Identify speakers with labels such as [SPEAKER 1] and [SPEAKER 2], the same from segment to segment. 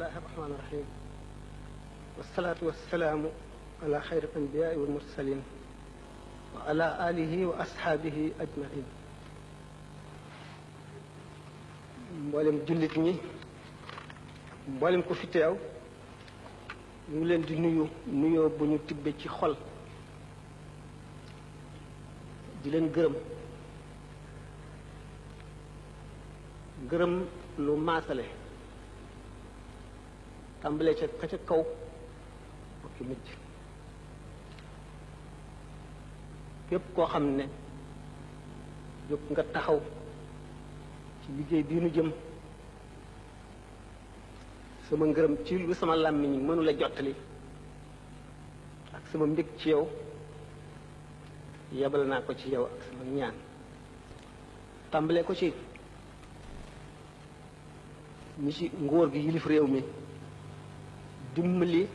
[SPEAKER 1] bismillahi rahmaani rahim wasalaatu wasalaamu ala xayri anbiyaai wal mursalin wa ala alihi wa ashaabihi ajmain mboolem jullit ñi mboolem ko fi teew ñu ngi leen di nuyu nuyoo bu ñu tibbe ci xol di leen gërëm lu maasale tàmbalee ca kaw ak ci mujj képp koo xam ne jóg nga taxaw ci liggéey bii nu jëm sama ngërëm ci lu sama làmmiñ mënula jottali ak sama mbég ci yow yebal naa ko ci yow ak sama ñaan tàmbalee ko ci ñi ci ngóor gi yilif réew mi dimbali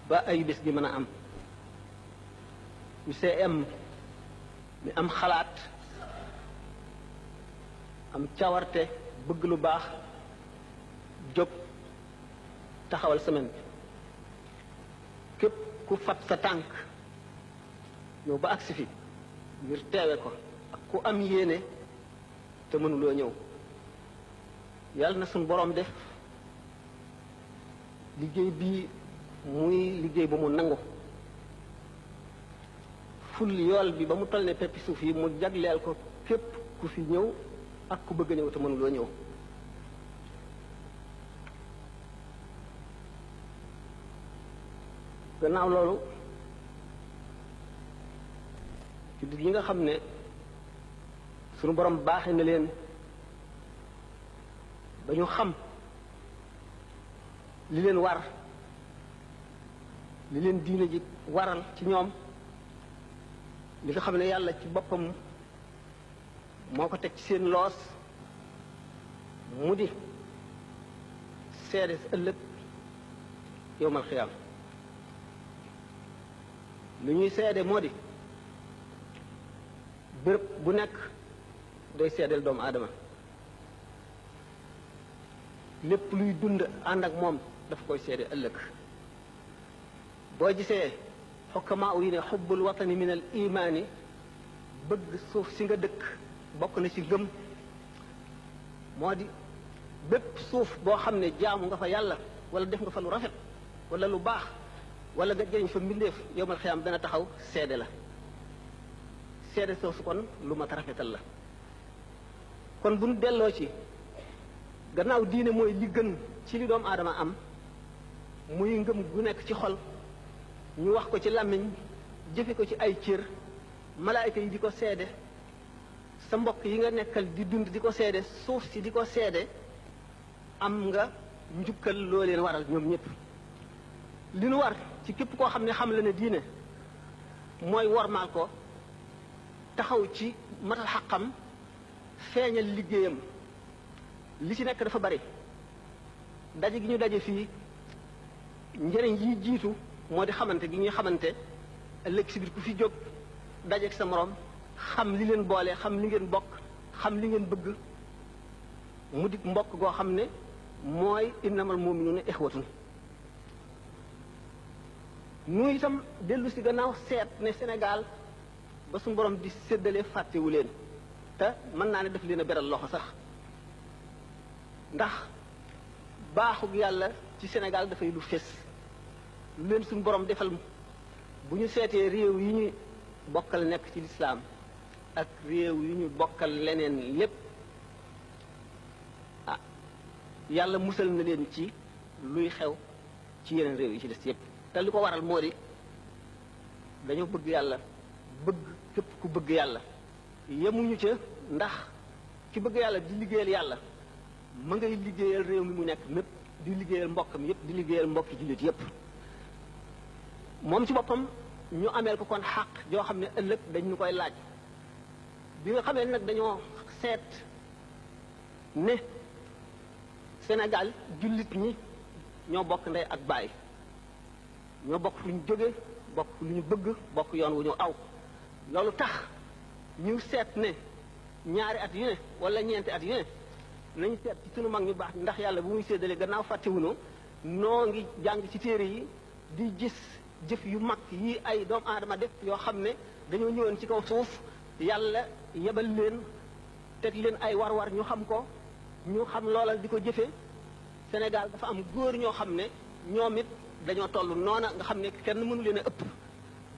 [SPEAKER 1] ba ay bés gi mën a am UCM mi am xalaat am cawarte bëgg lu baax jóg taxawal semaine bi képp ku fat sa tànk ñëw ba agsi fi ngir teewe ko ak ku am yéene te mënuloo ñëw yàlla na suñ boroom def liggéey bii muy liggéey ba mu nangu ful yool bi ba mu toll ne peppi suuf yi mu jagleel ko képp ku fi ñëw ak ku bëgg a ñëw te mënuloo ñëw gannaaw loolu ci yi nga xam ne sunu borom baaxe na leen ba ñu xam li leen war li leen diine ji waral ci ñoom li nga xam ne yàlla ci boppam moo ko teg ci seen loos mu di seede si ëllëg yowmal xiyaam li ñuy seede moo di béréb bu nekk day seedeel doomu aadama lépp luy dund ànd ak moom daf koy seede ëllëg boo gisee xukkamaa yi ne xubbul watani min al imaani bëgg suuf si nga dëkk bokk na ci gëm moo di bépp suuf boo xam ne jaamu nga fa yàlla wala def nga fa lu rafet wala lu baax wala nga jëriñ fa mbindeef yowmal xiyaam dana taxaw seede la seede soosu kon lu mat rafetal la kon bu ñu delloo ci gannaaw diine mooy li gën ci li doomu aadama am muy ngëm gu nekk ci xol ñu wax ko ci làmmiñ jëfe ko ci ay cër malaayka yi di ko seede sa mbokk yi nga nekkal di dund di ko seede suuf si di ko seede am nga njukkal loo leen waral ñoom ñëpp li nu war ci képp koo xam ne xam la ne diine mooy wormaal ko taxaw ci matal xaqam feeñal liggéeyam li ci nekk dafa bari daje gi ñu daje fii njëriñ yi jiitu moo di xamante gi ñuy xamante ëllëg si biir ku fi jóg dajeeg sa moroom xam li leen boole xam li ngeen bokk xam li ngeen bëgg mu di mbokk goo xam ne mooy innamal mu'minuuna ixwatun nu itam dellu si gannaaw seet ne Sénégal ba suñu borom di séddale fàttewu leen te mën naa ne daf leen a beral loxo sax ndax baaxug yàlla ci Sénégal dafay lu fés lu leen suñu borom defal bu ñu seetee réew yi ñu bokkal nekk ci lislaam ak réew yi ñu bokkal leneen lépp ah yàlla musal na leen ci luy xew ci yeneen réew yi ci des yépp te li ko waral moo di dañoo bëgg yàlla bëgg képp ku bëgg yàlla yemuñu ca ndax ki bëgg yàlla di liggéeyal yàlla ma ngay liggéeyal réew mi mu nekk mépp di liggéeyal mbokkam yépp di liggéeyal mbokki jullit yépp moom ci boppam ñu ameel ko kon xaq joo xam ne ëllëg dañ ñu koy laaj bi nga xamee nag dañoo seet ne Sénégal jullit ñi ñoo bokk ndey ak baay ñoo bokk fu ñu jóge bokk lu ñu bëgg bokk yoon wu ñu aw loolu tax ñu seet ne ñaari at yu ne wala ñeenti at yu ne nañu seet ci sunu mag ñu baax ndax yàlla bu muy séddale gannaaw fàttewuñu noo ngi jàng ci téere yi di gis jëf yu mag yi ay doomu aadama def yoo xam ne dañoo ñëwoon ci kaw suuf yàlla yebal leen teg leen ay war-war ñu xam ko ñu xam loola di ko jëfe Sénégal dafa am góor ñoo xam ne ñoom it dañoo toll noona nga xam ne kenn mënu leen a ëpp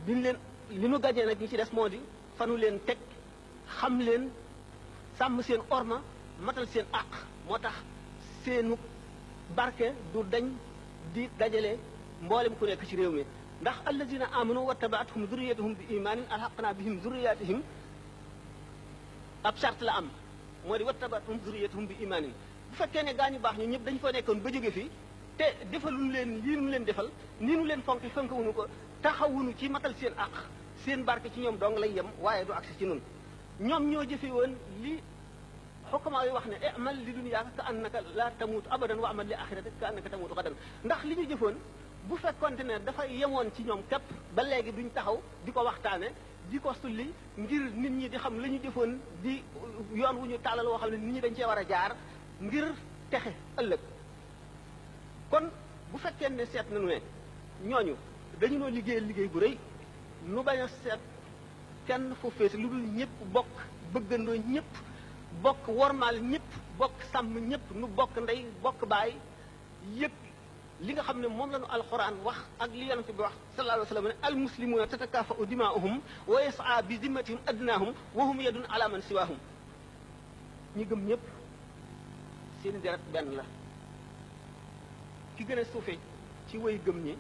[SPEAKER 1] biñ leen li nu gajee nag ñi ci des moo di fanu leen teg xam leen sàmm seen orma matal seen àq moo tax seenu barke du dañ di dajale mboolem ku nekk ci réew mi ndax allazina amanu wa tabaatuhum zurriyatuhum bi imaanin alhaqna bihim zurriyatihim ab charte la am moo di wa tabaatuhum zurriyatuhum bi imaanin bu fekkee ne gaa ñu baax ñu ñëpp dañu fa nekkoon ba jóge fi te defaluñu leen lii nu leen defal nii nu leen fonk fonkawuñu ko taxawuñu ci matal seen àq seen barke ci ñoom dong lay yem waaye du agsi ci nun ñoom ñoo jëfe woon li xukkamaa yi wax ne amal li dunyaaka ka annaka la tamuutu abadan wa amal li axiratika ka annaka tamuutu xadan ndax li ñu jëfoon bu fekkonte ne dafa yemoon ci ñoom képp ba léegi duñ taxaw di ko waxtaane di ko sulli ngir nit ñi di xam la ñu jëfoon di yoon wu ñu tàllal woo xam ne nit ñi dañ cee war a jaar ngir texe ëllëg kon bu fekkee ne seet nañu ne ñooñu dañu noo liggéeyal liggéey bu rëy nu bañ a seet kenn fu fees lu dul ñëpp bokk bëggandoo ñëpp bokk wormaal ñëpp bokk sàmm ñëpp nu bokk ndey bokk baay yëpp li nga xam ne moom la ñu alxuraan wax ak li yonent bi wax sallallahu alayhi wa sallam ne almuslimuuna tatakaafa'u dimaa'uhum wa yas'a bi zimmatihim adnaahum wa hum yadun ala man siwaahum ñi gëm ñëpp seen deret benn la ki gën a suufe ci way gëm ñi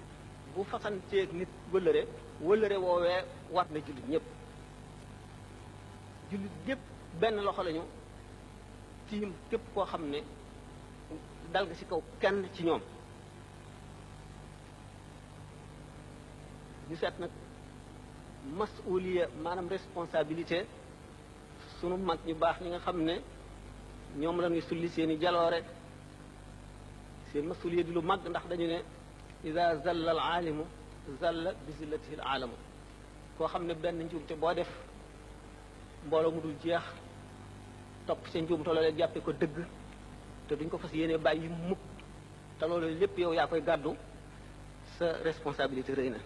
[SPEAKER 1] bu fasanteeg nit wëllëre woowee war na jullit ñëpp jullit ñëpp benn loxo lañu tiim képp koo xam ne dal nga ci kaw kenn ci ñoom ñu seet nag masuliya maanaam responsabilité sunu mag ñu baax ñi nga xam ne ñoom la ñuy sulli seen i jaloore seen masuliya di lu mag ndax dañu ne ida zalla al aalimu zalla bi zillatihi al aalamu koo xam ne benn njuumte boo def mbooloo mu dul jeex topp sa njuumte loolee jàppe ko dëgg te duñ ko fas yéene bàyyi mukk te loolu lépp yow yaa koy gàddu sa responsabilité rëy na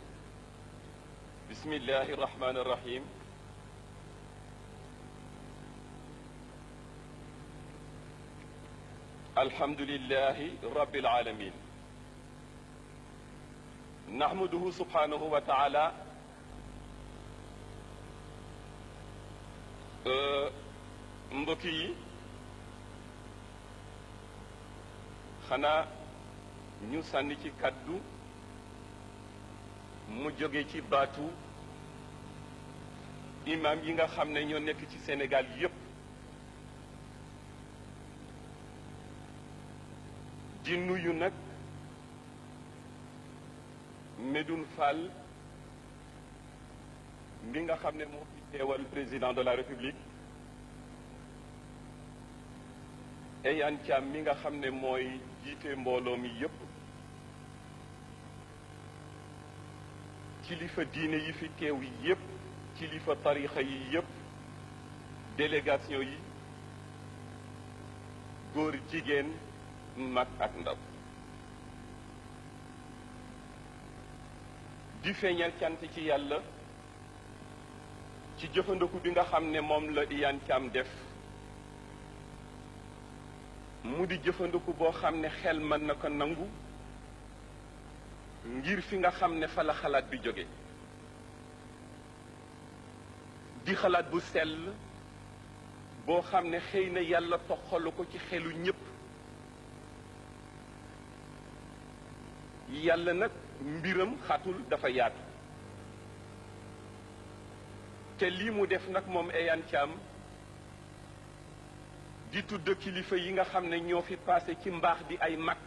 [SPEAKER 2] bismillahi rahmani rahim alhamdulillahi rabbil alamin nahmaduhu subhanahu wa taala mbokk yi xanaa ñu sànni ci kàddu mu jóge ci baatu imam yi nga xam ne ñoo nekk ci Sénégal yépp di nuyu nag Medoune Fall mi nga xam ne moo fi teewal président de la République Eyane Thiam mi nga xam ne mooy jiite mbooloo mi yépp kilifa diine yi fi teew yépp kilifa tarixa yi yépp délégation yi góor jigéen mag ak ndaw di feeñal cant ci yàlla ci jëfandiku bi nga xam ne moom la Eyane Thiam def mu di jëfandiku boo xam ne xel mën na ko nangu ngir fi nga xam ne fa la xalaat bi jóge di xalaat bu sell boo xam ne xëy na yàlla toxalu ko ci xelu ñépp yàlla nag mbiram xatul dafa yaatu te lii mu def nag moom Eyane Thiam di tudd kilifa yi nga xam ne ñoo fi passé ci mbaax di ay mag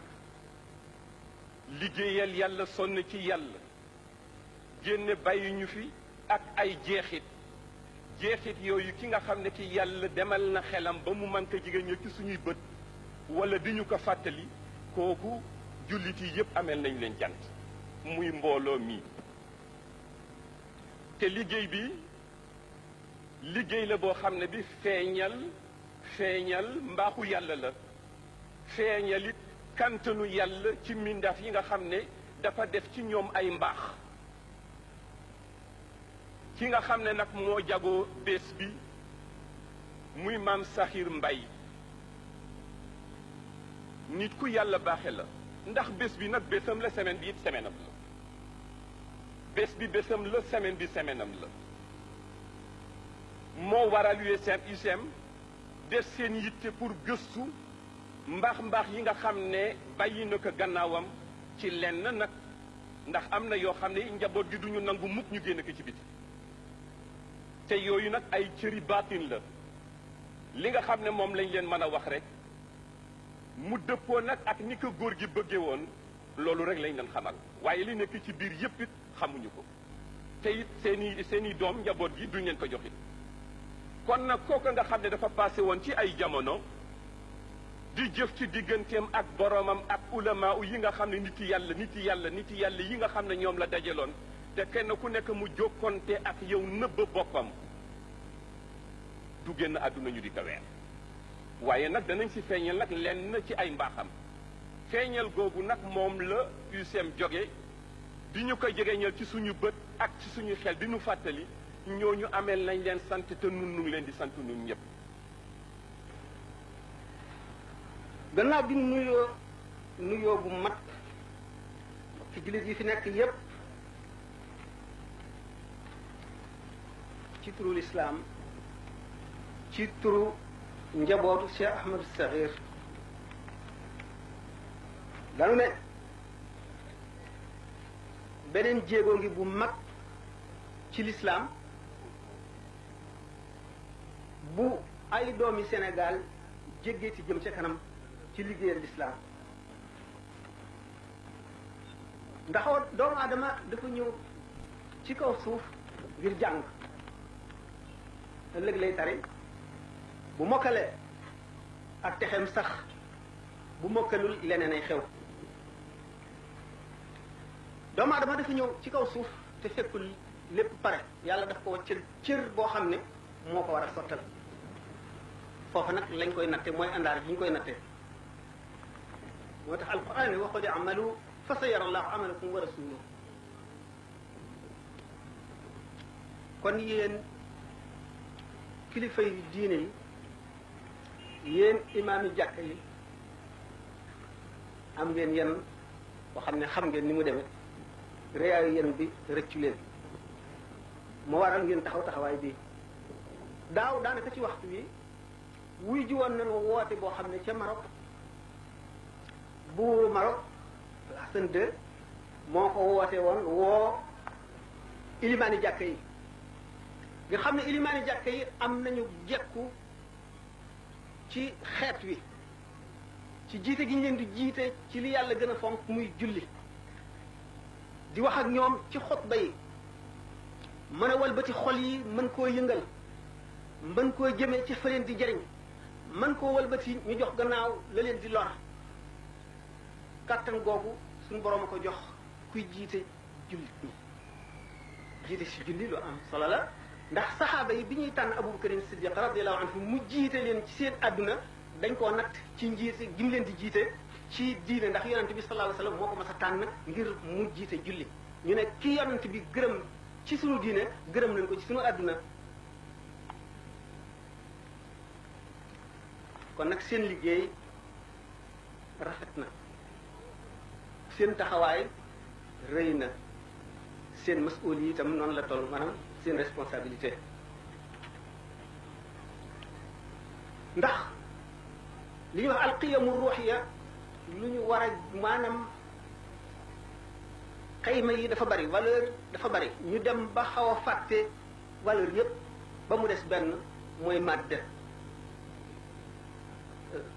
[SPEAKER 2] liggéeyal yàlla sonn ci yàlla génne bàyyi ñu fi ak ay jeexit yooyu ki nga xam ne ki yàlla demal na xelam ba mu mën ko jigéen ñi ci suñuy bët wala di ñu ko fàttali kooku jullit yi yépp amel nañ leen jant muy mbooloo mi te liggéey bi liggéey la boo xam ne bi feeñal mbaaxu yàlla la feeñal it kantanu yàlla ci mbindaaf yi nga xam ne dafa def ci ñoom ay mbaax. ki nga xam ne nag moo jagoo bés bi muy maam Saxiir Mbay nit ku yàlla baaxe la ndax bés bi nag bésam la semaine bi it semaine am la bés bi bésam la semaine bi semaine am la moo waral UCM def seen yitte pour gëstu mbaax yi nga xam ne bàyyi na ko gannaawam ci lenn nag ndax am na yoo xam ne njaboot gi duñu nangu mukk ñu génn ko ci biti te yooyu nag ay cëri baatin la li nga xam ne moom lañ leen mën a wax rek mu dëppoo nag ak ni ko góor gi bëggee woon loolu rek lañ leen xamal waaye li nekk ci biir yépp it xamuñu ko te it seeni doom njaboot gi duñ leen ko joxit kon nag kooku nga xam ne dafa passé woon ci ay jamono di jëf ci digganteem ak boromam ak ulama yi nga xam ne nit yàlla yi nga xam ne ñoom la dajaloon te kenn ku nekk mu jokkonte ak yow nëbb boppam du génn àdduna ñu di ko weer waaye nag danañ si feeñal nag lenn ci ay mbaaxam feeñal googu nag moom la UCM jóge di ñu ko jegeñal ci suñu bët ak ci suñu xel di ñu fàttali ñooñu ameel nañ leen sant te nun nu ngi leen di sant nun ñëpp.
[SPEAKER 1] gannaaw bi nuyoo bu mat ci jullit yi fi nekk yépp ci turu lislaam ci turu njabootu Cheikh Ahmad Saxiir danu ne beneen jéego ngi bu mag ci lislaam bu ay doomi Sénégal jéggee ci jëm ca kanam ci liggéeyal lislaam ndax doomu aadama dafa ñëw ci kaw suuf ngir jàng ëllëg lay tari bu mokkalee ak texem sax bu mokkalul leneen ay xew doomu aadama dafa ñëw ci kaw suuf te fekkul lépp pare yàlla daf ko wàcc cër boo xam ne moo ko war a sottal foofu nag lañ koy natte mooy àndaar bi ñu koy natte moo tax alquran ne waxoo di amalu fa sa yara allahu amalakum wa rasuluhu kon yéen kilifa yi diine yi yéen imaam yi jàkk yi am ngeen yenn boo xam ne xam ngeen ni mu demee réyaayu yenn bi rëccu leen moo waral ngeen taxawaay bii daaw daanaka ci waxtu wi wuy ji woon nañu woote boo xam ne ca Maroc buuru Maroc Hassan II moo ko woote woon woo ilimaani jàkk yi nga xam ne ilimaani jàkk yi am nañu jekku ci xeet wi ci jiite gi ñu leen di jiite ci li yàlla gën a fonk muy julli di wax ak ñoom ci xutba yi mën a walbati xol yi mën koo yëngal mën koo jëmee ci fa leen di jëriñ mën koo walbati ñu jox gannaaw la leen di lor kàttan googu suñu borom a ko jox kuy jiite jullit ñi jiite si julli lu am solo la ndax saxaaba yi bi ñuy tànn Abubakarin Siddiq radiyallahu anhu mu jiite leen ci seen àdduna dañ koo natt ci njiite gi mu leen di jiite ci diine ndax yonent bi sallallahu alayhi wasallam moo ko mas a tànn ngir mu jiite julli ñu ne ki yonent bi gërëm ci sunu diine gërëm nañ ko ci sunu àdduna kon nag seen liggéey rafet na seen taxawaay rëy na seen masuul yi itam noonu la toll maanaam seen responsabilité ndax li ñuy wax alqiyamu ruuxiya lu ñu war a maanaam xayma yi dafa bari valeur dafa bari ñu dem ba xaw a fàtte valeur yépp ba mu des benn mooy màdd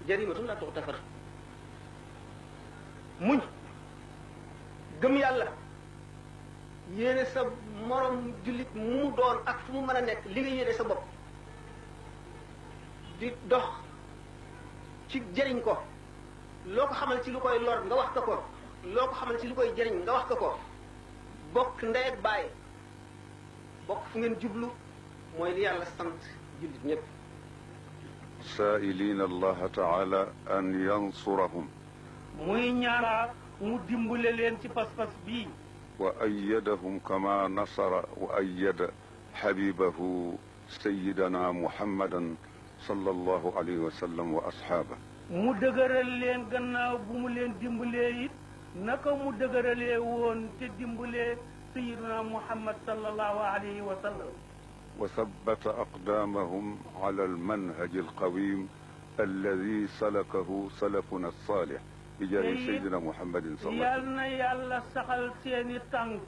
[SPEAKER 1] jarimatun la tuxtafar muñ gëm yàlla yéene sa morom jullit mu mu doon ak fu mu mën a nekk li nga yéene sa bopp di dox ci jëriñ ko loo ko xamal ci lu koy lor nga wax ko loo ko xamal ci lu koy jëriñ nga wax ko bokk ndey ak baay bokk fu ngeen jublu mooy li yàlla sant jullit ñëpp
[SPEAKER 3] سائلين الله تعالى أن ينصرهم muy ñaara mu dimbale leen ci pas-pas bii.
[SPEAKER 4] wa ayyadahum kama nasara wa ayyada habibahu sayyidana muhammadan sallallahu alayhi wa sallam wa ashaaba.
[SPEAKER 3] mu dëgëral leen gannaaw bu mu leen dimbalee it naka mu dëgëralee woon te dimbalee sayyiduna muhammad sallallahu alayhi wa sallam.
[SPEAKER 4] wa sabbata aqdaamahum ala almanhaji alqawim alladi salakahu salafuna alsalih bi jaahi sayyidina muhammadin sallallahu
[SPEAKER 3] yal na yàlla saxal seeni tànk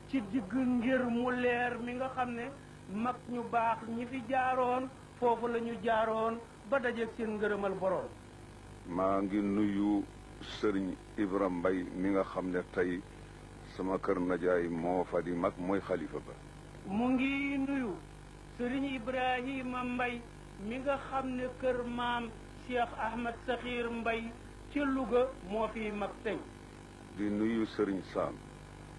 [SPEAKER 3] ci digg ngir mu leer mi nga xam ne mag ñu baax ñi fi jaaroon foofu la ñu jaaroon ba dajeeg seen ngërëmal boroom.
[SPEAKER 4] maa ngi nuyu sëriñ Ibra Mbay mi nga xam ne tey sama kër najaay moo fa di mag mooy xalifa ba.
[SPEAKER 3] mu ngi nuyu sëriñ Ibrahima Mbay mi nga xam ne kër maam Cheikh Ahmed Sakhir Mbay ci Louga moo fi mag tey.
[SPEAKER 4] di nuyu sëriñ Saam.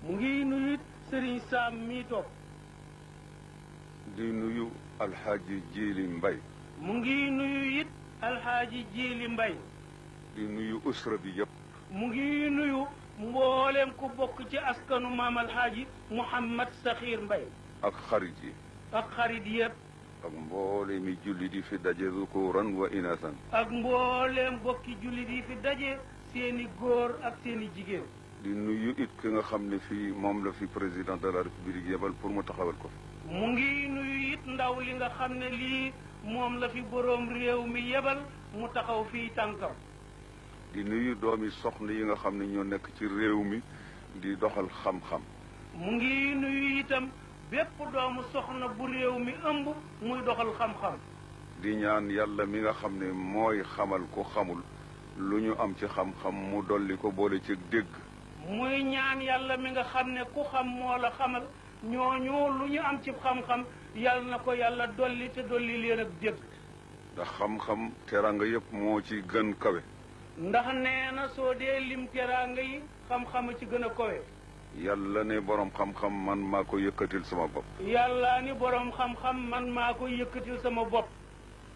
[SPEAKER 3] mu ngi nuyu sëriñ Saam mii toog.
[SPEAKER 4] di nuyu alxaaji Jiili Mbay.
[SPEAKER 3] mu ngi nuyu it alxaaji Jiili Mbay.
[SPEAKER 4] di nuyu usra bi yëpp.
[SPEAKER 3] mu ngi nuyu mboolem ku bokk ci askanu maam alxaaji Mouhamad Sakhir Mbay.
[SPEAKER 4] ak xarit yi.
[SPEAKER 3] ak xarit yëpp.
[SPEAKER 4] ak mboolem mi julli di fi daje zukuran wa inasan.
[SPEAKER 3] ak mboolem bokki julli di fi daje seeni góor ak seeni jigéen.
[SPEAKER 4] di nuyu it ki nga xam ne fii moom la fi président de la république yebal pour mu taxawal ko.
[SPEAKER 3] mu ngi nuyu it ndaw li nga xam ne lii moom la fi boroom réew mi yebal mu taxaw fii tànkam.
[SPEAKER 4] di nuyu doomi soxna yi nga xam ne ñoo nekk ci réew mi di doxal xam-xam.
[SPEAKER 3] mu ngi nuyu itam bépp doomu soxna bu réew mi ëmb muy doxal xam-xam.
[SPEAKER 4] di ñaan yàlla mi nga xam ne mooy xamal ko xamul lu ñu am ci xam-xam mu dolli ko boole ci dégg.
[SPEAKER 3] muy ñaan yàlla mi nga xam ne ku xam moo la xamal ñooñu lu ñu am ci xam-xam yàlla na ko yàlla dolli te dolli leen ak dégg.
[SPEAKER 4] ndax xam-xam teraanga yëpp moo ci gën kawe.
[SPEAKER 3] ndax nee na soo dee lim teraanga yi xam-xam ci gën a kawe.
[SPEAKER 4] yàlla ne borom xam-xam man maa ko yëkkatil sama bopp.
[SPEAKER 3] yàlla ni borom xam-xam man maa ko yëkkatil sama bopp.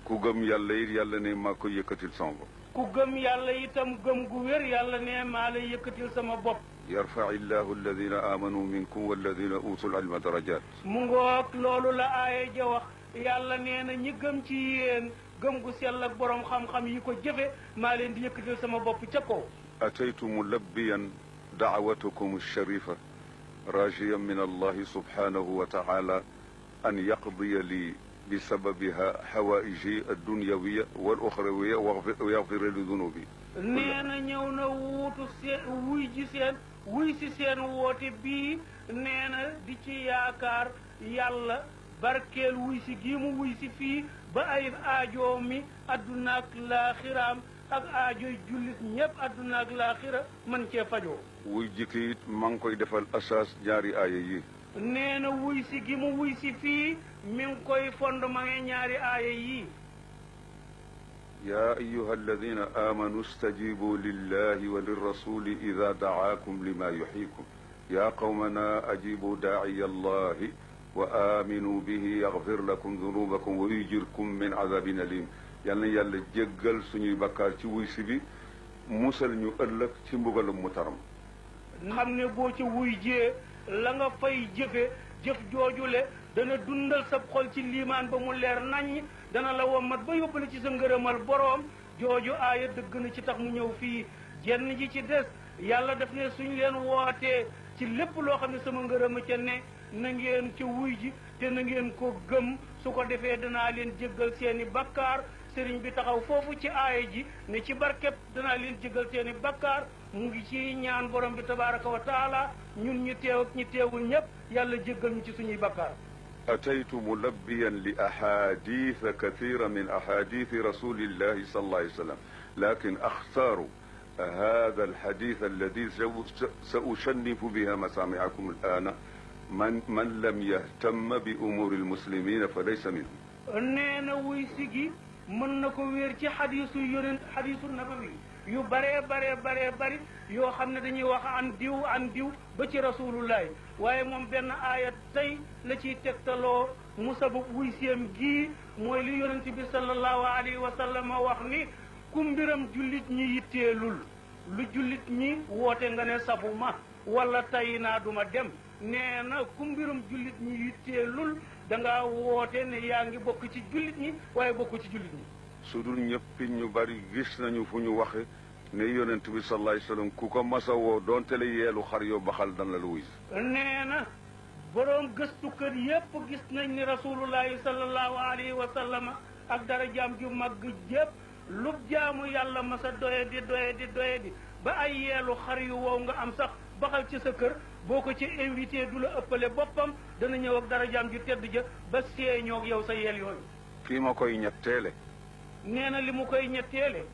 [SPEAKER 4] ku gëm yàlla it yàlla ne maa ko yëkkatil sama bopp.
[SPEAKER 3] ku gëm yàlla itam gëm gu wér yàlla ne maa la yëkkatil sama bopp.
[SPEAKER 4] yarfa illahu alladina amanu minkum walladina utul ilma darajat.
[SPEAKER 3] mu ngoog loolu la aaya ja wax yàlla nee na ñi gëm ci yéen gëm gu sell ak borom xam-xam yi ko jëfe maa leen di yëkkatil sama bopp ca kaw.
[SPEAKER 4] ataytu mulabbiyan دعوتكم الشريفة راجيا من الله سبحانه وتعالى أن يقضي لي بسببها حوائجي الدنيوية والأخروية ويغفر لي ذنوبي.
[SPEAKER 3] نينا ñewna wuutu wuy ji seen wuy si seen woote bii neena di ci yaakaar yàlla barkeel wuy si gi mu wuy si fii ba ay aajo mi adduna ak laaxiraam ak aajoy jullit ñëpp adduna ak laaxira man cee fajoo.
[SPEAKER 4] wuy jikki it maa ngi koy defal asaas ñaari aaya yi.
[SPEAKER 3] nee na wuy si gi mu wuy si fii mi ngi koy fondement ñaari aaya yi.
[SPEAKER 4] يا أيها الذين آمنوا استجيبوا لله وللرسول إذا دعاكم لما يحييكم يا قومنا أجيبوا داعي الله وآمنوا به يغفر لكم ذنوبكم ويجركم من عذاب أليم. yal na yàlla jéggal suñuy bakkaar ci wuy si bi musal ñu ëllëg ci mbugalum mu taram.
[SPEAKER 3] xam ne boo ci wuy jee la nga fay jëfe jëf joojule dana dundal sab xol ci liimaan ba mu leer naññ dana la wommat ba yóbbale ci sa ngërëmal boroom jooju aaya dëgg na ci tax mu ñëw fii. jenn ji ci des yàlla daf ne suñ leen wootee ci lépp loo xam ne sama ngërëma ca ne na ngeen ca wuy ji te na ngeen ko gëm su ko defee danaa leen jéggal seeni bakkaar. sëriñ bi taxaw foofu ci aaya ji ne ci barkeb danaa leen jéggal seeni bakkaar mu ngi ci ñaan borom bi tabaraka wa taala ñun ñu teew ak ñu teewul ñëpp yàlla jéggal ñu ci suñuy bakkaar.
[SPEAKER 4] أتيت ملبيا لأحاديث كثيرة من أحاديث رسول الله صلى الله عليه وسلم لكن أختار هذا الحديث الذي سأشنف بها مسامعكم الآن من لم يهتم بأمور المسلمين فليس منهم.
[SPEAKER 3] نينا ويسيغي mën na ko wéer ci xadiisu yonent xadiisu nabawi yu bare bari yoo xam ne dañuy wax an diw ba ci rasulullahi waaye moom benn aaya tey la ciy tegtaloo musabub wuy séem gii mooy li yonent bi sallallahu alayhi wa sallam wax ni ku mbiram jullit ñi yitteelul lu jullit ñi woote nga ne safuma wala tay naa duma dem nee na ku mbirum jullit ñi yitteelul da ngaa woote ne yaa ngi bokk ci jullit ñi waaye bokk ci jullit ñi
[SPEAKER 4] su dul ñëpp ñu bari gis nañu fu ñu waxe ne yonent bi sallallahu alayhi wasallam ku ko masa woo doonte la yeelu xar yoo baxal dan la wuy
[SPEAKER 3] nee na boroom gëstu kër yépp gis nañ ni rasulullahi sallallahu alayhi wa sallam ak darajaam ju màgg jépp lu jaamu yàlla masa doye di ba ay yeelu xar yu wow nga am sax baxal ci sa kër boo ko ci invité du la ëppale boppam dana ñëw ak darajaam ju tedd ja ba seeñoog yow sa yeel yooyu
[SPEAKER 4] kii ma koy ñetteele
[SPEAKER 3] nee na li mu koy ñetteele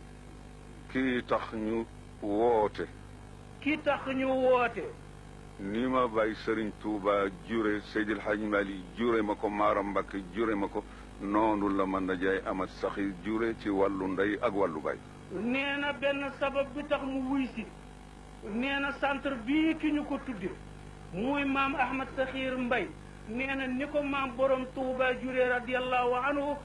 [SPEAKER 4] kii tax ñu woote ni ma bàyyi Sëriñ Tuuba jure Seydil Hadj Mali jure ma ko Maaram Mbakke jure ma ko noonu la mën na jaay amat saxi jure ci wàllu ndey ak wàllu baay
[SPEAKER 3] nee na benn sabab bi tax mu wuy si nee na centre bii ki ñu ko tudde muy maam Ahmad Saxiir Mbay nee na ni ko maam borom Tuuba jure radiallahu anhu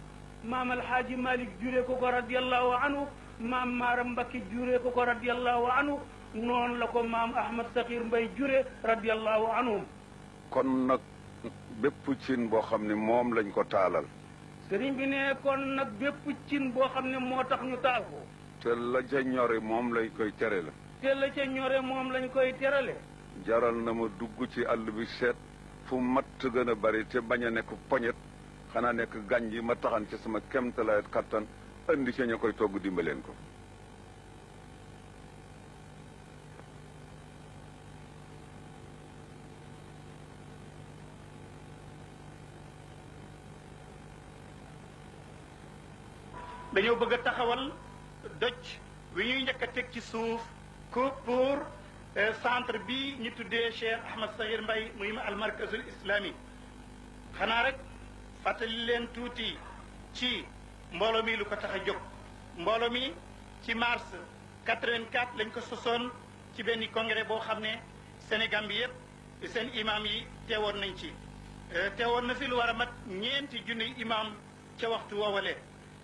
[SPEAKER 3] maam alhaaji Malik jure ko radiallahu anhu maam Maaram Mbakke jure ko radiallahu anhu noonu la ko maam Ahmad Saxiir Mbay jure radiallahu anhum
[SPEAKER 4] kon nag bépp cin boo xam ne moom lañ ko taalal
[SPEAKER 3] sëriñ bi ne kon nag bépp cin boo xam ne moo tax ñu taal ko
[SPEAKER 4] te la ca ñore moom lañ koy tere la
[SPEAKER 3] te la ca ñore moom lañ koy terale
[SPEAKER 4] jaral na ma dugg ci àll bi seet fu matt gën a bari te bañ a nekk poñet xanaa nekk gàñ yi ma taxan ci sama kemtalaayat kattan andi ca ña koy togg dimbaleen ko
[SPEAKER 5] dañoo bëgg a taxawal doj wi ñuy njëkk a teg ci suuf ko pour centre bi ñu tuddee Cheikh Ahmad Saxiir Mbay muy ma almarkazul islami xanaa rek fàttali leen tuuti ci mbooloo mi lu ko tax a jóg mbooloo mi ci mars 84 lañ ko sosoon ci benn congrès boo xam ne Sénégal bi yépp seen imam yi teewoon nañ ci teewoon na fi lu war a mat ñeenti junni imam ca waxtu woowale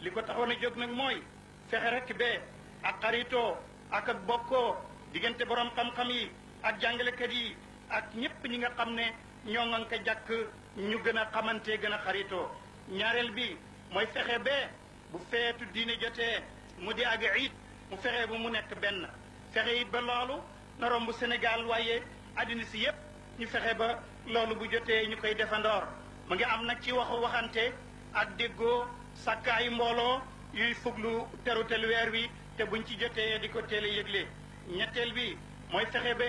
[SPEAKER 5] li ko taxoon a jóg nag mooy fexe rek bee ak xaritoo ak bokkoo diggante borom xam-xam yi ak jàngalekat yi ak ñëpp ñi nga xam ne ñoo ngan ko jàkk ñu gën a xamante gën a xaritoo ñaareel bi mooy fexe bee bu feetu diine jotee mu di ak iid mu fexe bu mu nekk benn fexe it ba loolu na romb Sénégal waaye àddina si yépp ñu fexe ba loolu bu jotee ñu koy defandoor mu ngi am nag ci waxante ak déggoo sàkkaayu mbooloo yuy fuglu terutel weer wi te buñ ci jotee di ko teel a yëgle ñetteel bi mooy fexe ba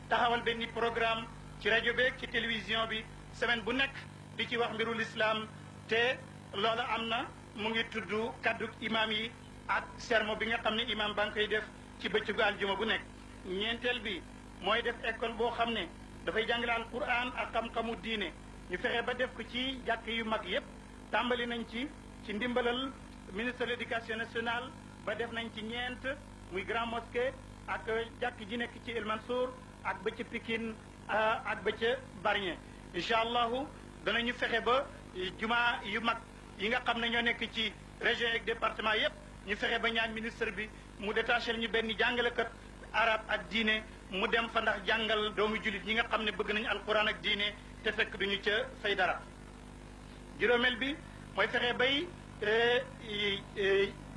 [SPEAKER 5] taxawal benn programme ci rajo beeg ci télévision bi semaine bu nekk di ci wax mbiru lislaam te loolu am na mu ngi tudd kaddu imam yi ak sermon bi nga xam ne imam ba nga koy def ci bëccëgu aljuma bu nekk ñeenteel bi mooy def école boo xam ne dafay jàngale alquran ak xam-xamu diine ñu fexe ba def ko ci jàkk yu mag yépp tàmbali nañ ci ndimbalal ministre de l'éducation nationale ba def nañ ci ñeent muy grand mosquée ak jàkk ji nekk ci El Mansour ak ba ca Pikine ak ba ca Bargny incha allahu danañu fexe ba jumaa yu mag yi nga xam ne ñoo nekk ci région ak département yépp ñu fexe ba ñaan ministre bi mu détaché ñu benn jàngalekat arab ak diine mu dem fa ndax jàngal doomu jullit ñi nga xam ne bëgg nañu alquran ak diine te fekk duñu ca fay dara juróomeel bi mooy fexe bay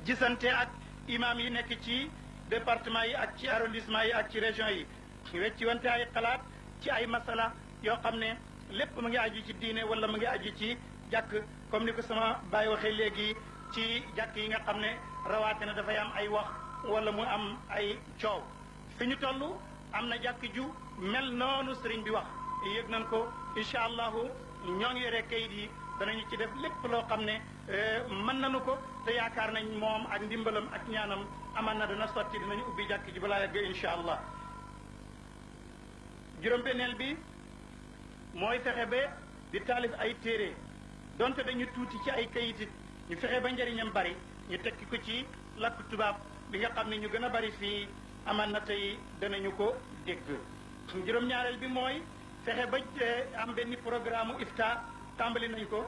[SPEAKER 5] gisante ak imam yi nekk ci département yi ak ci arrondissement yi ak ci région yi wecci wante ay xalaat ci ay masala yoo xam ne lépp mu ngi aju ci diine wala mu ngi aju ci jàkk comme ni ko sama baay waxee léegi ci jàkk yi nga xam ne rawaate na dafay am ay wax wala mu am ay coow fi ñu toll am na jàkk ju mel noonu sëriñ bi wax yëg nañ ko incha allahu ñoo ngi yore kayit yi danañu ci def lépp loo xam ne mën nañu ko te yaakaar nañ moom ak ndimbalam ak ñaanam aman na dana sotti dinañu ubbi jàkk ji balaa yàgg incha allah juróom-benneel bi mooy fexe ba di taalif ay téere donte dañu tuuti ci ay kayitit ñu fexe ba njëriñam bari ñu tekki ko ci làkk tubaab bi nga xam ne ñu gën a bari fii aman na tey danañu ko dégg juróom-ñaareel bi mooy fexe ba am benn programme ifta tàmbali nañ ko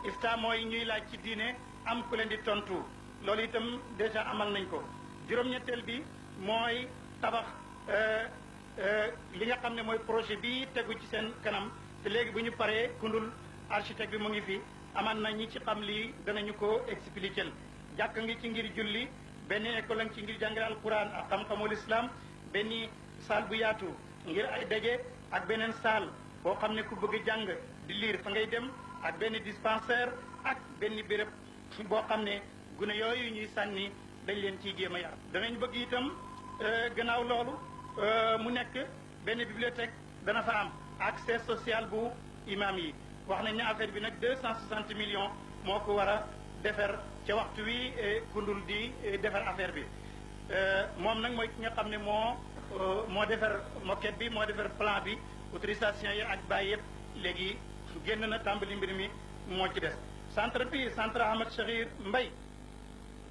[SPEAKER 5] ifta mooy ñuy laaj ci diine am ku leen di tontu loolu itam déjà amal nañ ko juróom-ñetteel bi mooy tabax li nga xam ne mooy projet bi tegu ci seen kanam te léegi bu ñu paree Koundoul architecte bi mu ngi fi aman na ñi ci xam lii danañu ko expliquer jàkk ngi ci ngir julli benn école ngi ci ngir jàngale alquran ak xam-xamul islam benn salle bu yaatu ngir ay daje ak beneen salle boo xam ne ku bëgg jàng di liir fa ngay dem ak benn dispensaire ak benn béréb boo xam ne gune yooyu ñuy sànni dañ leen ciy jéem a yar danañ bëgg itam gannaaw loolu mu nekk benn bibliothèque dana fa am accès social bu imam yi wax nañ ne affaire bi nag 260 millions moo ko war a defar ca waxtu wi Koundoul di defar affaire bi moom nag mooy ki nga xam ne moo defar moquette bi moo defar plan bi autorisation yi ak bàyyi yëpp léegi génn na tàmbali mbir mi moo ci des centre bi centre Ahmad Sakhir Mbaye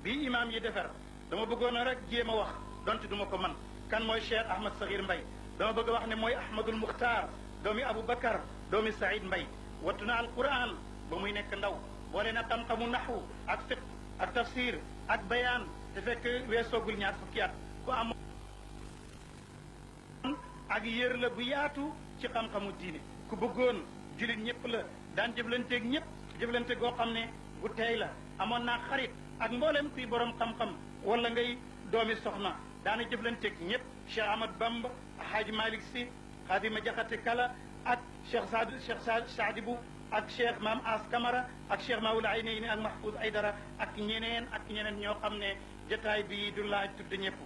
[SPEAKER 5] bi imam yi defar dama bëggoon a rek jéem a wax donte duma ko man kan mooy Cheikh Ahmad Sakhir Mbaye dama bëgg a wax ne mooy Ahmadul Mukhtar doomi Abou Bakar doomi Saïd Mbaye wattu na alquran ba muy nekk ndaw boole na xam-xamu naxwu ak fiq ak tafsir ak bayaan te fekk weesoogul ñaar fukki at ku am ak yër la bu yaatu ci xam-xamu diine ku bëggoon jullit ñëpp la daan jëflanteeg ñëpp jëflante goo xam ne bu tey la amoon naa xarit ak mboolem kuy borom xam-xam wala ngay doomi soxna daana jëflanteeg ñëpp Cheikh Ahmad Bamba Hadji Malick Sy Khadima Jaxate Kala ak Cheikh Saadibu ak Cheikh Maam As Kamara ak Cheikh Maoul Aynayni ak Mahfouz Aydara ak ñeneen ñoo xam ne jotaay bi du laaj tudd ñëpp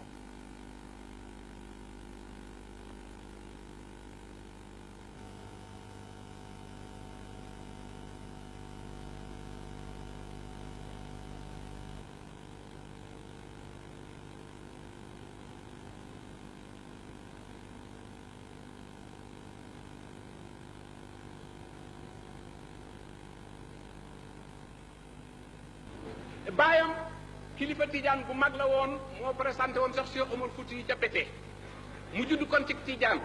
[SPEAKER 2] baayam kilifa tijaan bu mag la woon moo présenté woon sax Cheikh Omar Fouti yi ca Pété mu judd kon ci tijaan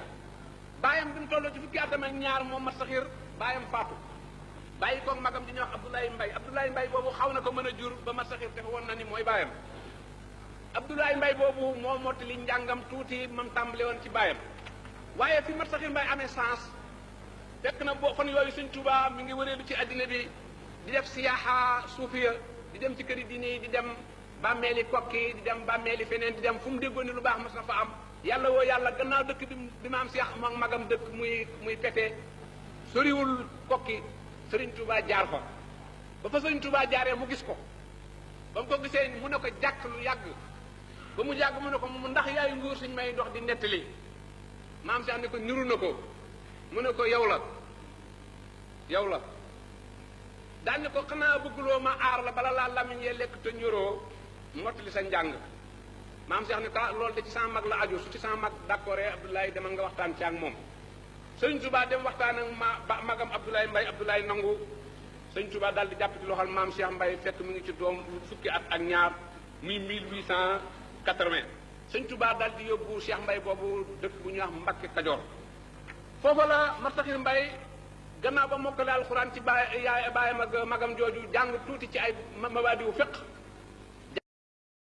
[SPEAKER 2] baayam bi mu tolloo ci fukki atam ak ñaar moom Mat Sakhir baayam faatu bàyyi koog magam di ñuy wax Abdoulaye Mbaye boobu xaw na ko mën a jur ba Mat Sakhir defe woon na ni mooy baayam Abdoulaye Mbaye boobu moo mottali njàngam tuuti mam tàmbale woon ci baayam waaye fi Mat Sakhir Mbaye amee sens fekk na boo fan yooyu Sëñ Tuubaa mi ngi wëreelu ci addina bi di def siyaaxa suufiya di dem ci këri diine yi di dem bàmmeeli kokki di dem bàmmeeli feneen di dem fu mu déggoon ni lu baax mas na fa am yàlla woo yàlla gannaaw dëkk bi ma am Seex moom magam dëkk muy Pété soriwul kokki Sëriñ Tuubaa jaar fa ba fa Sëriñ Tuubaa jaaree mu gis ko ba mu ko gisee mu ne ko jàkk lu yàgg ba mu yàgg mu ne ko mu ndax yaayu nguur suñ may dox di nettali maam Seex ne ko niru na ko mu ne ko yow la daan ne ko xanaa bëgguloo ma aar la bala laa lamiñ yee lekk te ñoroo mottali sa njàng maam Seex ne ko loolu de ci sama mag la aju su ci sama mag d'accord Abdoulaye demal nga waxtaan ci ak moom Sëriñ Tuubaa dem waxtaan ak magam Abdoulaye Mbaye Abdoulaye nangu Sëriñ Tuubaa daal di jàpp ci loxol maam Cheikh Mbaye fekk mu ngi ci doom fukki at ak ñaar muy 1880 Sëriñ Tuubaa daal di yóbbu Cheikh Mbaye boobu dëkk bu ñuy wax Mbakke Kajoor foofa la Mat Sakhir Mbaye gannaaw ba mokkale alxuraan ci baayam ak magam jooju jàng tuuti ci ay mabaadiwu fiq